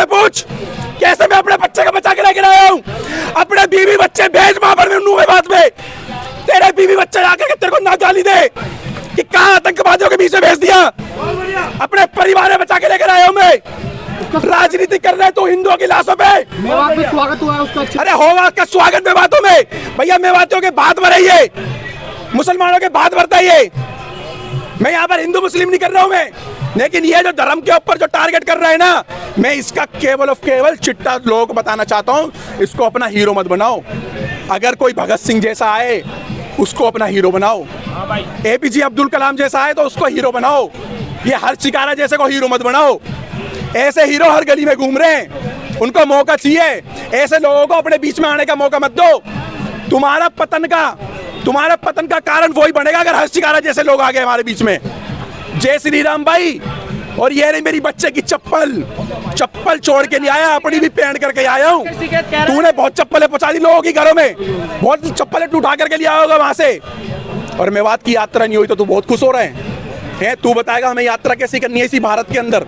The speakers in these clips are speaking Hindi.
से पूछ कैसे मैं अपने बच्चे का बचा के लेकर आया हूँ। अपने बीवी बच्चे भेज वहां पर में बात में तेरे बीवी बच्चे आके के तेरे को ना गाली दे कि कहाँ आतंकवादियों के बीच में भेज दिया। अपने परिवार में बचा के लेकर आया हूँ मैं। राजनीति कर रहे तो हिंदुओं की लाशों पे मेवात में स्वागत हुआ है उसका। अरे होगा का स्वागत मेवातों में भैया, मेवातियों के बाद भराइए, मुसलमानों के बाद भरता है। मैं यहाँ पर हिंदू मुस्लिम नहीं कर रहा हूँ मैं, लेकिन ये जो धर्म के ऊपर जो टारगेट कर रहा है ना, मैं इसका केवल और केवल चिट्टा लोगों को बताना चाहता हूँ, इसको अपना हीरो मत बनाओ। अगर कोई भगत सिंह जैसा आए उसको अपना हीरो बनाओ, एपीजे अब्दुल कलाम जैसा आए तो उसको हीरो बनाओ, ये हर शिकारा जैसे को हीरो मत बनाओ। ऐसे हीरो हर गली में घूम रहे हैं, उनको मौका चाहिए। ऐसे लोगों को अपने बीच में आने का मौका मत दो। तुम्हारा पतन का कारण वही बनेगा अगर हर शिकारा जैसे लोग आ गए हमारे बीच में। जय श्री राम भाई। और ये रही मेरी बच्चे की चप्पल छोड़ के नहीं आया, अपनी भी पहन करके आया हूँ। तूने बहुत चप्पलें पहुंचा दी लोगों की घरों में, बहुत चप्पलें उठा करके लिया होगा वहां से, और मेवात की यात्रा नहीं हुई तो तू बहुत खुश हो रहे हैं। तू बताएगा हमें यात्रा कैसी करनी है इसी भारत के अंदर।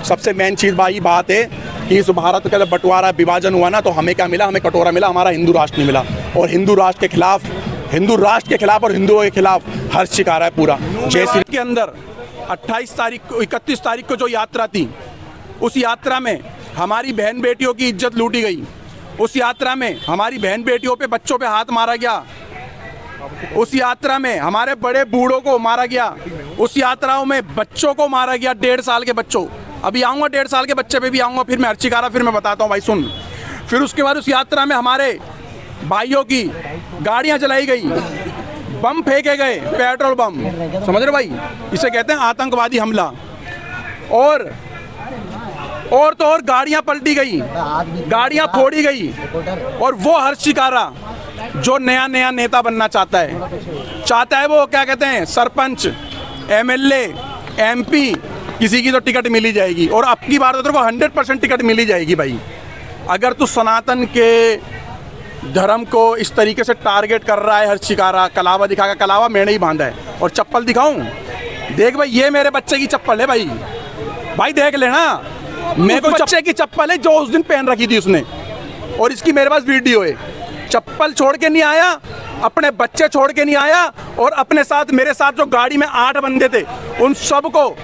सबसे मेन चीज भाई बात है कि इस भारत का जब बंटवारा विभाजन हुआ ना, तो हमें क्या मिला? हमें कटोरा मिला, हमारा हिंदू राष्ट्र नहीं मिला। और हिंदू राष्ट्र के खिलाफ और हिंदुओं के खिलाफ हर शिकारा है पूरा। जैसे के अंदर 31 तारीख को जो यात्रा थी, उस यात्रा में हमारी बहन बेटियों की इज्जत लूटी गई। उस यात्रा में हमारी बहन बेटियों पे, बच्चों पे हाथ मारा गया। उस यात्रा में हमारे बड़े बूढ़ों को मारा गया। उस यात्राओं में बच्चों को मारा गया, 1.5 साल के बच्चों। अभी आऊँगा 1.5 साल के बच्चे पे भी आऊँगा, फिर मैं हर शिकारा फिर मैं बताता हूँ भाई सुन। फिर उसके बाद उस यात्रा में हमारे भाइयों की गाड़ियाँ जलाई गई, बम फेंके गए, पेट्रोल बम, समझ रहे भाई? इसे कहते हैं आतंकवादी हमला। और तो और गाड़ियाँ पलटी गई, गाड़ियाँ फोड़ी गई। और वो हर शिकारा जो नया नेता बनना चाहता है वो क्या कहते हैं, सरपंच, एमएलए, एमपी, किसी की तो टिकट मिली जाएगी। और अब की बार तो तेरे को 100% टिकट मिली जाएगी भाई। अगर तू सनातन के धर्म को इस तरीके से टारगेट कर रहा है, हर शिकारा कलावा दिखाकर, कलावा मैंने ही बांधा है। और चप्पल दिखाऊं? देख भाई, ये मेरे बच्चे की चप्पल है भाई देख लेना। मेरे को बच्चे की चप्पल है जो उस दिन पहन रखी थी उसने, और इसकी मेरे पास वीडियो है। चप्पल छोड़ के नहीं आया, अपने बच्चे छोड़ के नहीं आया, और अपने साथ मेरे साथ जो गाड़ी में 8 बंदे थे उन सबको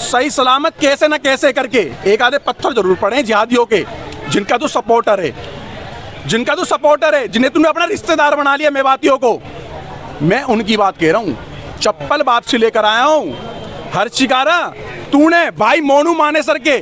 सही सलामत कैसे न कैसे करके, एक आधे पत्थर जरूर पड़े जिहादियों के, जिनका तो सपोर्टर है, जिन्हें तूने अपना रिश्तेदार बना लिया मेवातियों को, मैं उनकी बात कह रहा हूँ। चप्पल वापसी लेकर आया हूँ। हर शिकारा तूने भाई मोनू मानेसर के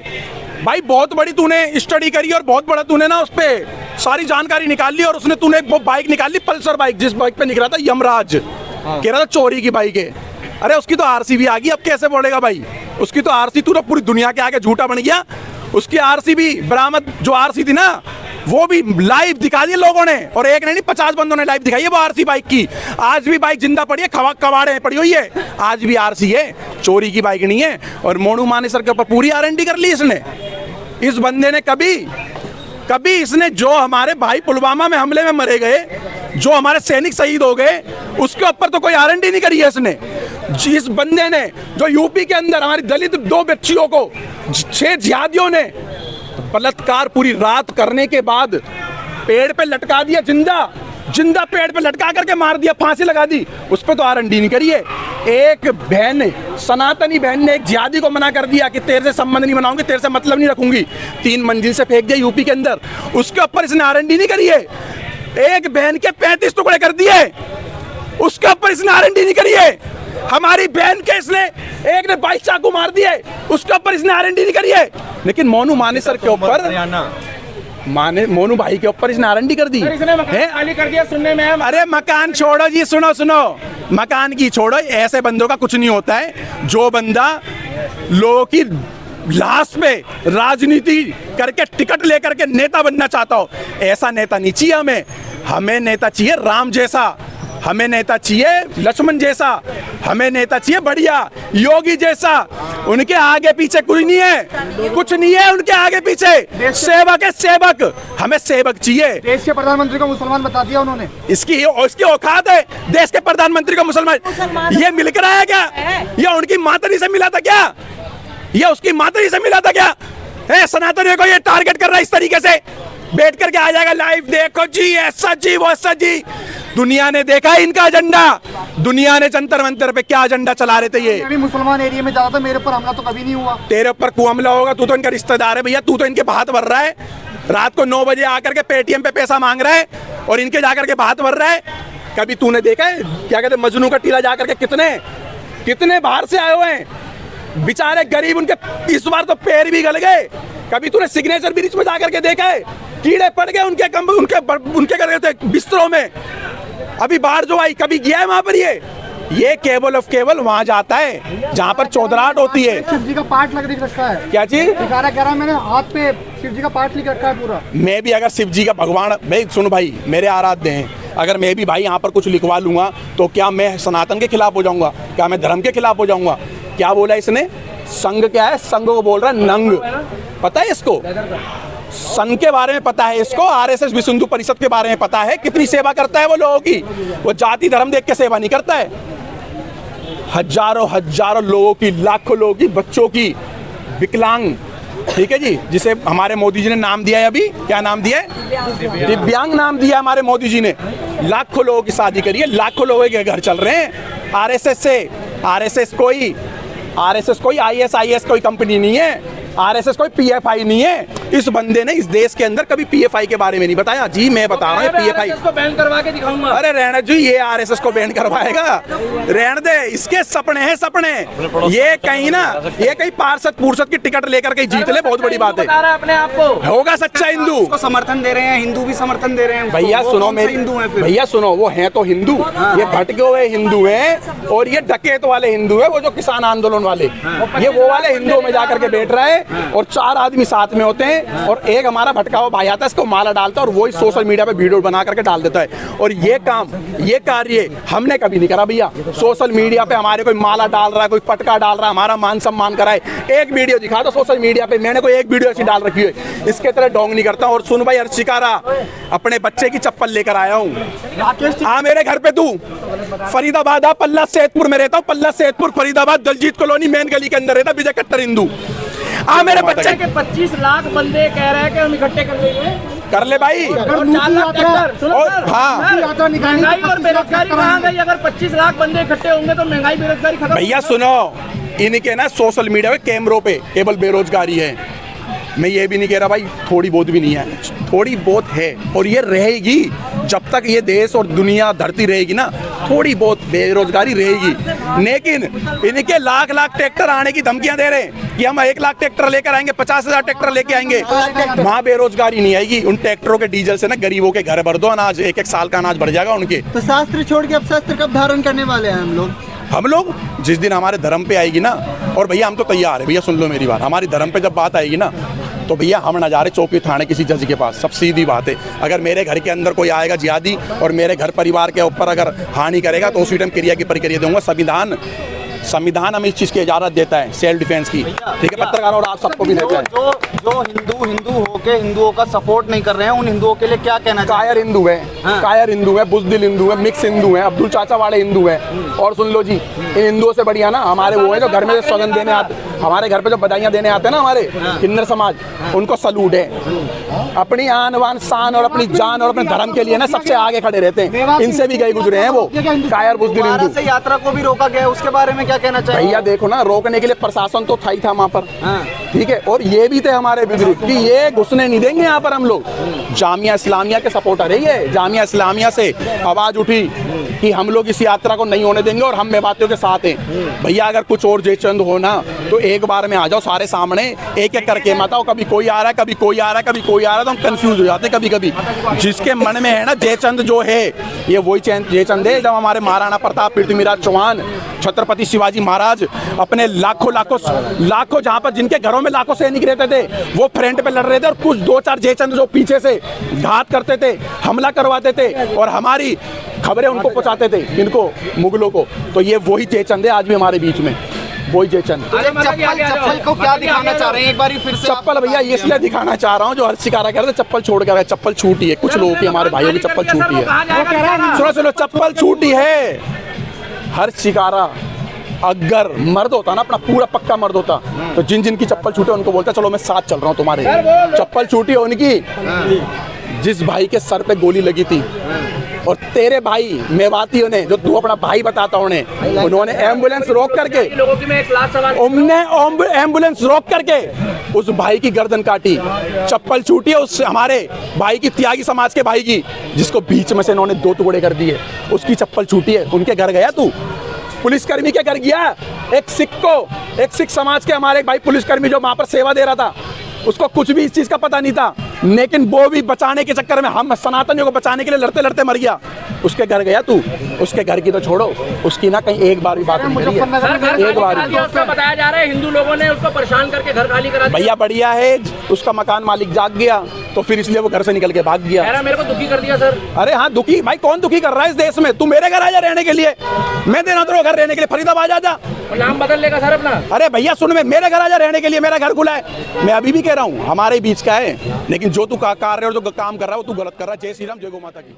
भाई बहुत बड़ी तूने स्टडी करी, और बहुत बड़ा तूने ना उस पर सारी जानकारी निकाल ली। और उसने तूने वो बाइक निकाल ली, पल्सर बाइक, जिस बाइक पे निकला था यमराज, कह रहा था चोरी की बाइक है। अरे उसकी तो आरसी भी आ गई, अब कैसे बोलेगा भाई? उसकी तो आरसी, तू तो पूरी दुनिया के आगे झूठा बन गया। उसकी आरसी भी बरामद, जो आरसी थी ना वो भी लाइव दिखा दी लोगों ने, और एक नहीं 50 बंदों ने लाइव दिखाई है वो आरसी बाइक की। आज भी बाइक जिंदा पड़ी है, कबाड़े पड़ी हुई है, आज भी आरसी है, चोरी की बाइक नहीं है। और मोनू मानेसर के ऊपर पूरी आरएनडी कर ली इसने। इस बंदे ने कभी इसने जो हमारे भाई पुलवामा में हमले में मरे गए, जो हमारे सैनिक शहीद हो गए, उसके ऊपर तो कोई आरएनडी नहीं करी है इसने। जिस बंदे ने जो यूपी के अंदर हमारी दलित 2 बच्चियों को 6 जिहादियों ने बलात्कार पूरी रात करने के बाद पेड़ पे लटका दिया, जिंदा पेड़ पे लटका करके मार दिया, फांसी लगा दी, उस पर तो आरएनडी नहीं करी है। एक बहन, सनातनी बहन ने एक जिहादी को मना कर दिया कि तेरे से संबंध नहीं बनाऊंगी, तेरे से मतलब नहीं रखूंगी, 3 मंजिल से फेंक दिया यूपी के अंदर, उसके ऊपर इसने आरएनडी नहीं करी है। एक बहन के 35 टुकड़े कर दिए, उसके ऊपर इसने आरएनडी नहीं करी है। हमारी बहन के इसने एक ने 22 चाकू मार दिए, उसके ऊपर इसने आरएनडी नहीं करी है। लेकिन मोनू मानेसर के ऊपर, मोनू भाई के ऊपर इसने आरएनडी कर दी है, कर दिया सुनने में। अरे मकान छोड़ो जी, सुनो, मकान की छोड़ो, ऐसे बंदों का कुछ नहीं होता है। जो बंदा लोगों की लाश पे राजनीति करके टिकट लेकर के नेता बनना चाहता हो, ऐसा नेता नहीं चाहिए हमें नेता चाहिए राम जैसा, हमें नेता चाहिए लक्ष्मण जैसा, हमें नेता चाहिए बढ़िया योगी जैसा। उनके आगे पीछे कुछ नहीं है, उनके आगे पीछे सेवक है, सेवक। हमें सेवक चाहिए। देश के प्रधानमंत्री को मुसलमान बता दिया उन्होंने। इसकी औकात है देश के प्रधानमंत्री को मुसलमान? ये मिलकर आया क्या? या उनकी मातरी से मिला था क्या? या उसकी मातरी से मिला था क्या? सनातनियों को ये टारगेट कर रहा है इस तरीके से, बैठ करके आ जाएगा लाइव, देखो जी ऐसा जी वो ऐसा जी। दुनिया ने देखा है इनका एजेंडा, दुनिया ने जंतर मंतर पे क्या एजेंडा चला रहे थे ये। मैं भी मुसलमान एरिया में जाता था, मेरे ऊपर हमला तो कभी नहीं हुआ। तेरे ऊपर को हमला होगा, तू तो इनका रिश्तेदार है भैया, तू तो इनके भात भर रहा है। रात को 9 बजे आकर के पेटीएम पे पैसा मांग रहा है और इनके जाकर के भात भर रहा है। कभी तूने देखा है क्या कहते मजनू का टीला जाकर के कितने बाहर से आए हुए हैं बेचारे गरीब, उनके इस बार तो पैर भी गल गए। कभी तूने सिग्नेचर ब्रिज में जाकर के देखा है, कीड़े पड़ गए उनके कर थे बिस्तरों में। अभी बाढ़ जो आई, कभी गया है वहां पर ये केवल ऑफ केवल वहां जाता है जहां पर चौधराहट होती है। शिव जी का पाठ लग रखा है। क्या चीज? कह रहा मैंने हाथ पे शिव जी का पाठ लिख रखा है पूरा। मैं भी अगर शिव जी का भगवान, भाई सुन भाई, मेरे आराध्य हैं, अगर मैं भी भाई यहाँ पर कुछ लिखवा लूंगा तो क्या मैं सनातन के खिलाफ हो जाऊंगा? क्या मैं धर्म के खिलाफ हो जाऊंगा? क्या बोला इसने? संघ क्या है? संघ को बोल रहा है नंग। पता है इसको? संघ के बारे में पता है इसको, आरएसएस विश्व हिंदू परिषद के बारे में पता है। कितनी सेवा करता है वो लोगों की, वो जाति धर्म देख के सेवा नहीं करता है। हजारों लोगों की, लाखों लोगों की, बच्चों की, विकलांग, ठीक है जी, जिसे हमारे मोदी जी ने नाम दिया है। अभी क्या नाम दिया है? दिव्यांग नाम दिया हमारे मोदी जी ने। लाखों लोगों की शादी करी है, लाखों लोगों के घर चल रहे हैं आरएसएस से। आरएसएस कोई आईएस कोई कंपनी नहीं है, आरएसएस कोई पीएफआई नहीं है। इस बंदे ने इस देश के अंदर कभी पीएफआई के बारे में नहीं बताया जी। मैं बता रहा हूँ पीएफआई को बैन करवा के दिखाऊंगा। अरे रहने जी, ये आरएसएस को बैन करवाएगा? रहने दे, इसके सपने हैं सपने। ये कहीं पार्षद पुर्षद की टिकट लेकर कहीं जीत ले, बहुत बड़ी बात है। अपने आप को होगा सच्चा हिंदू, समर्थन दे रहे हैं, हिंदू भी समर्थन दे रहे हैं। भैया सुनो, भैया सुनो, वो है तो हिंदू, ये भटके हुए हिंदू है और ये डकैत वाले हिंदू है, वो जो किसान आंदोलन वाले, ये वो वाले हिंदुओं में जाकर के बैठ रहा है और 4 आदमी साथ में होते हैं और एक हमारा भटका हुआ भाई आता है, इसको माला डालता है और वही सोशल मीडिया पे वीडियो बना करके डाल देता है। और ये कार्य हमने कभी नहीं करा भैया। सोशल मीडिया पे हमारे कोई माला डाल रहा है, कोई पटका डाल रहा है, हमारा मान सम्मान कराए, एक वीडियो दिखा दो सोशल मीडिया पे, मैंने कोई एक वीडियो ऐसी डाल रखी है, इसके तरह ढोंग नहीं करता। और सुन भाई अर्शिकारा, अपने बच्चे की चप्पल लेकर आया हूँ, आ मेरे घर पे तू। फरीदाबाद, पल्ला सैदपुर में रहता हूँ, पल्ला सैदपुर फरीदाबाद, दलजीत कॉलोनी मेन गली के अंदर रहता, विजय कट्टर हिंदू। मेरे बच्चे के 25 लाख बंदे कह रहे हैं कि हम इकट्ठे कर लेंगे। कर ले भाई। और 4 लाख ट्रैक्टर, महंगाई और बेरोजगारी कहाँ गई? अगर 25 लाख बंदे इकट्ठे होंगे तो महंगाई बेरोजगारी खत्म। भैया सुनो, इनके ना सोशल मीडिया पे कैमरों पे केवल बेरोजगारी है। मैं ये भी नहीं कह रहा भाई थोड़ी बहुत भी नहीं है, थोड़ी बहुत है और ये रहेगी जब तक ये देश और दुनिया धरती रहेगी ना, थोड़ी बहुत बेरोजगारी रहेगी। लेकिन इनके लाख ट्रैक्टर आने की धमकियां दे रहे हैं कि हम 1 लाख ट्रैक्टर लेकर आएंगे, 50,000 ट्रैक्टर लेके आएंगे, वहां बेरोजगारी नहीं आएगी। उन ट्रैक्टरों के डीजल से ना गरीबों के घर भर दो अनाज, 1 साल का अनाज भर जाएगा उनके। तो शास्त्र छोड़ के अब शस्त्र कब धारण करने वाले हैं हम लोग? जिस दिन हमारे धर्म पे आएगी ना, और भैया हम तो तैयार है, भैया सुन लो मेरी बात, हमारी धर्म पे जब बात आएगी ना तो भैया हम न जा रहे चौकी थाने किसी जज के पास। सब सीधी बात है, अगर मेरे घर के अंदर कोई आएगा जिहादी और मेरे घर परिवार के ऊपर अगर हानि करेगा तो उसी टाइम क्रिया की प्रक्रिया दूंगा। संविधान हमें इस चीज की इजाजत देता है, सेल्फ डिफेंस की, ठीक है पत्रकारों और आप सबको भी देता है। जो हिंदू होके हिंदुओं का सपोर्ट नहीं कर रहे हैं, उन हिंदुओं के लिए क्या कहना चाहिए? कायर हिंदू है, कायर हिंदू है, बुजदिल हिंदू है, मिक्स हिंदू है, अब्दुल चाचा वाले हिंदू है। और सुन लो जी, इन हिंदुओं से बढ़िया ना हमारे वो है जो घर में सौगंध देने आते, हमारे घर पे जो बधाइयां देने आते हैं ना हमारे किन्नर समाज, उनको सलूट है। अपनी आन बान शान और अपनी जान और अपने धर्म के लिए ना सबसे आगे खड़े रहते हैं। इनसे भी गए गुजरे हैं वो कायर बुजदिल हिंदू। से यात्रा को भी रोका गया, उसके बारे में क्या कहना चाहिए? भैया देखो ना, रोकने के लिए प्रशासन तो था ही था वहाँ पर, ठीक है, और ये भी थे हमारे बुजुर्ग कि ये घुसने नहीं देंगे यहाँ पर हम लोग। जामिया इस्लामिया के सपोर्टर है ये, जामिया इस्लामिया से आवाज उठी कि हम लोग इस यात्रा को नहीं होने देंगे और हम मेवातियों के साथ हैं। भैया अगर कुछ और जयचंद हो ना तो एक बार में आ जाओ सारे सामने, एक करके मत आओ, कभी कोई आ रहा है, कभी कोई आ रहा है, कभी कोई आ रहा है, तो हम कंफ्यूज हो जाते हैं कभी। जिसके मन में है ना जयचंद जो है, ये वही जयचंद है जब हमारे महाराणा प्रताप, पृथ्वीराज चौहान, छत्रपति शिवाजी महाराज अपने लाखों जहाँ पर जिनके घरों में लाखों सैनिक रहते थे वो फ्रंट पे लड़ रहे थे और कुछ 2-4 जयचंद जो पीछे से घात करते थे, हमला करवाते थे और हमारी खबरें उनको पहुंचाते थे, इनको मुगलों को। तो ये वही जयचंद है आज भी हमारे बीच में, वही जयचंद। चप्पल को क्या दिखाना चाह रहे हैं एक बार फिर से? चप्पल भैया इसलिए दिखाना चाह रहा हूँ जो हर्षिकारा कह रहे थे चप्पल छोड़ कर, चप्पल छूटी है कुछ लोगों की, हमारे भाइयों की चप्पल छूटी है। सुनो चप्पल छूटी है। हर्षिकारा अगर मर्द होता ना, अपना पूरा पक्का मर्द होता, तो जिन जिन की चप्पल छूटे उनको बोलता चलो मैं साथ चल रहा हूँ तुम्हारे। चप्पल छूटी है उनकी जिस भाई के सर पे गोली लगी थी, और तेरे भाई मेवातियों ने, जो तू अपना भाई बताता उन्होंने एम्बुलेंस रोक करके, लोगों की मैं एक लाख सवाल, उनने एम्बुलेंस रोक करके उस भाई की गर्दन काटी। चप्पल छूटी है उस हमारे भाई की, त्यागी समाज के भाई की, जिसको बीच में से इन्होंने 2 टुकड़े कर दिए, उसकी चप्पल छूटी है। उनके घर गया तू? पुलिसकर्मी के घर गया? एक सिख समाज के हमारे भाई पुलिसकर्मी जो वहां पर सेवा दे रहा था, उसको कुछ भी इस चीज का पता नहीं था, लेकिन वो भी बचाने के चक्कर में, हम सनातनियों को बचाने के लिए लड़ते लड़ते मर गया। उसके घर गया तू? उसके घर की तो छोड़ो, उसकी ना कहीं एक बार भी बात नहीं करी है, एक बार भी। उसका बताया जा रहा है हिंदू लोगों ने उसको परेशान करके घर खाली करा दिया। भैया बढ़िया है, उसका मकान मालिक जाग गया तो फिर इसलिए वो घर से निकल के भाग गया। कह रहा मेरे को दुखी कर दिया सर। अरे हाँ दुखी, भाई कौन दुखी कर रहा है इस देश में? तू मेरे घर आ जा रहने के लिए, मैं देना तेरे घर रहने के लिए, फरीदाबाद आ जा। नाम बदल लेगा सर अपना? अरे भैया सुन, में मेरे घर आ जा रहने के लिए, मेरा घर खुला है। मैं अभी भी कह रहा हूँ हमारे बीच का है, लेकिन जो तू कर रहे हो, जो काम कर रहा है वो तू गलत कर रहा है। जय श्री राम, जय गौ माता की।